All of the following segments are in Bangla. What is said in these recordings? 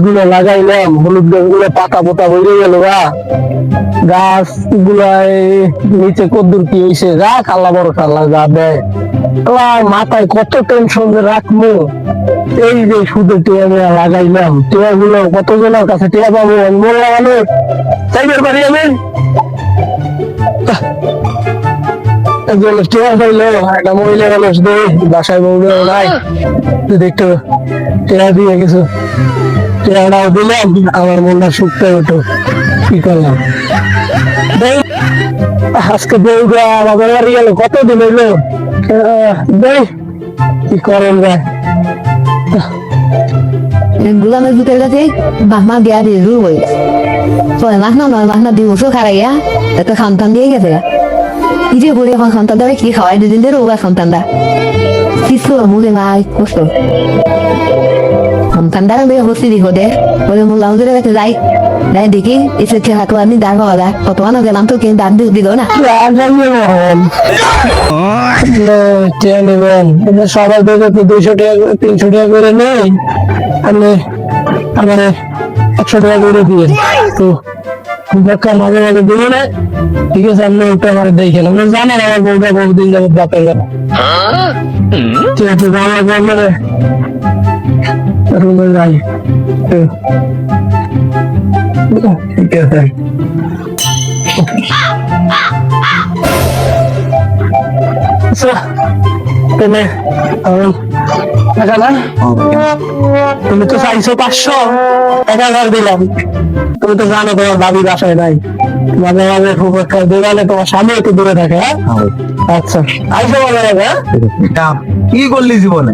গুলো লাগাইলাম, হলুদ গাছ গুলো পাতা পোতা বেরিয়ে গেল গা, গাছ গুলাই নিচে কদ্দুর কি হয়েছে, রাখ আল্লাহ বড় আল্লাহ যা দেয়। মাথায় কত টেনশন যে রাখবো, এই যে শুধু টিয়া মেয়া লাগাইলাম, টিয়া গুলো কতজনের কাছে টিয়া পাবো, মোল্লা মানুষ চাইবার পারি আমি টিয়া পাইলো, একটা মহিলা মানুষ দে বাসায় বউলে নাই দেখতো টিয়া দিয়ে কিছু টিয়াটাও দিলাম, আমার মনটা শুকতে হতো, কি করলাম আজকে বউরা বাবার বাড়ি গেল, কতদিন হইলো দেখ কি করেন যায়। Bulan itu kita sih, bahma dia di dulu, soalnya mahna di usul karya, itu kantan dia gitu ya. Ini boleh kantan dari kiri kawai di dinding rumah kantan dah. Sisu mulai mai kosong. Kantan dari dia hosti di hode, boleh mulai udah kita lagi. Dan dikit, itu cewek tuan ini dah kau dah, potongan orang lantu kini dah di dona. টিয়া নেবেন, সবাই দেখে 200 টাকা 300 টাকা করে নেই, আমি আমার 100 টাকা করে দিয়ে তো দেখা মাঝে মাঝে দেবো না, ঠিক আছে? আপনি ওটা আমার দেখেন, আপনি জানেন আমার বউটা বহুদিন যাবত বাপের গেল, ঠিক আছে? আমার বললে রুমে যাই, ঠিক আছে? তুমি তো চাইছো 500, 1000 দিলাম, তুমি তো জানো তোমার ভাবি বাসায় নাই, মাঝে মাঝে খুব একটা দেওয়ালে তোমার স্বামী একটু দূরে থাকে। হ্যাঁ আচ্ছা, আইসো বলো কি করলি জীবনে?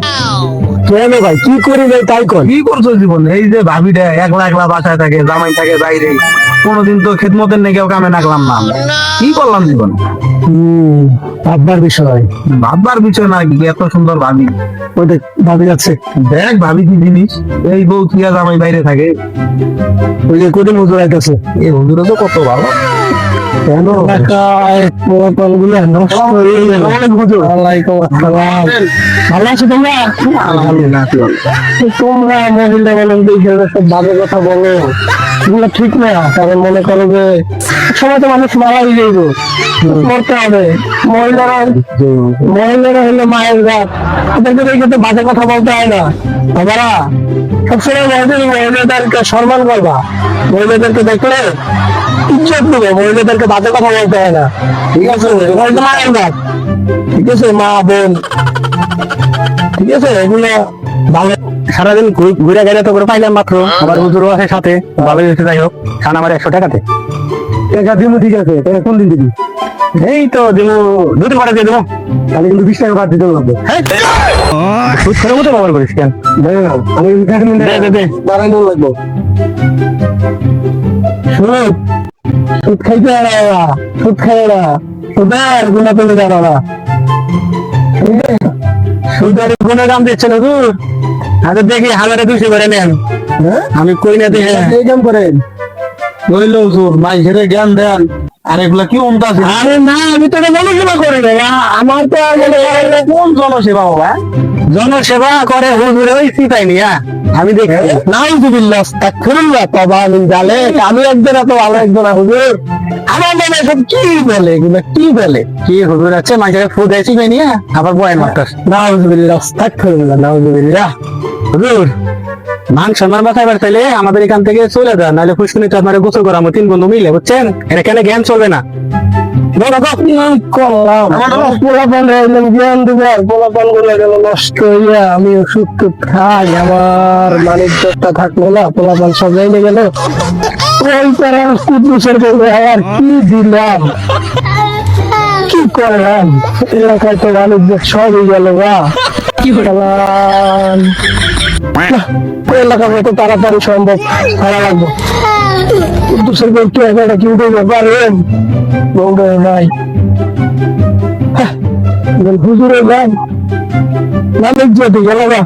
কেন ভাই কি করি ভাই তাই কর। কি করছো জীবনে? এই যে ভাবিটা একলা একলা বাসায় থাকে, জামাই থাকে বাইরে, কোনোদিন তো খেদমতের নেই কেউ কামে নাকলাম না, কি করলাম জীবনে? ভাববার বিষয়, ভাববার বিষয় না, এত সুন্দর ভাবি, ওইটা ভাবি যাচ্ছে, দেখ ভাবি কি জিনিস, এই বউ কি আর জামাই বাইরে থাকে, ওই যে কোটি মজুর আইতেছে, এই হুজুরে তো কত ভালো। কেন এলাকায় পোলাপানগুলো নষ্ট হয়ে গেল। ওয়ালাইকুম আসসালাম, ভালো আছো তোমরা? আলহামদুলিল্লাহ। তোমরা মহিলা বলেন দেখে সব বাজে কথা বলো, এগুলো ঠিক না। কারণ মনে করো যে সময় তো মানুষ মারাই যাইব, মরতে হবে। মহিলারা হলো মায়ের জাত, ওদেরকে দেখে তো বাজে কথা বলতে হয় না। বাবারা সবসময় মহিলাদেরকে সম্মান করবা, মহিলাদেরকে দেখলে ইজ্জত দেবে, মহিলাদেরকে বাজে কথা বলতে হয় না, ঠিক আছে? মায়ের জাত, ঠিক আছে? মা বোন, ঠিক আছে? এগুলো ভালো। সারাদিন ঘুরে গেলে তো করে পাইলাম মাত্র, আমার হুজুরও আছে সাথে, ভালো হয়েছে। যাই হোক, খান আমার 100 টাকাতে টাকা দিব, ঠিক আছে? কোন দিন দিবি? এই তো দিব, 2 দিন পরে দিয়ে দেবো, তাহলে কিন্তু 20 টাকা বাদ দিতে লাগবে। হ্যাঁ, সুদ করে মতো ব্যবহার করিস কেন? আমি লাগবো সুদ, সুদ খাইতে না, সুদ খাই না, সুদের গুণা পেলে জানো না, সুদের গুণের দাম দিচ্ছে না তুই। আচ্ছা দেখি 1200 করে নেন, আমি কই না দেখে এই কাম করেন, বললো সুর মাই ঘেরে জ্ঞান দেন, আর এগুলা কি অন্ত আছে? আরে না, আমি তো জনসেবা করি না, আমার তো কোন জনসেবা বাবা? জনসেবা করে হুজুরে ওই চিতাইনি। আমি দেখি নাউজুবিল্লাহ আস্তাগফিরুল্লাহ তওবা মিন যালিক, আমি একজন এত ভালো একজন হুজুর, আমার মনে সব কি বলে, এগুলো কি বলে? কি হুজুর আছে মাঝে ফুড আইছি কই নিয়া আবার বয়ান মাস্টার। নাউজুবিল্লাহ আস্তাগফিরুল্লাহ, নাউজুবিল্লাহ। হুজুর মান সম্মান বাঁচাইবার চাইলে আমাদের এখান থেকে চলে যান, নাহলে ফুসকুনিতে আপনারা গোসল করাবো 3 বন্ধু মিলে, বুঝছেন? এটা কেন জ্ঞান চলবে না। আমি ওষুধ খাই, আমার মানিকটা থাকলো না, পোলাপান সব যাইলে গেল, আর কি দিলাম, কি করলাম? এলাকায় তো বাণিজ্য সবই গেল গা, কি করলাম? এলাকা মতো তাড়াতাড়ি সম্ভব ভাড়া লাগবো, দুশের একটু একটা কিনতে পারেন নাই, হুজুরের গান বাণিজ্য গেল না।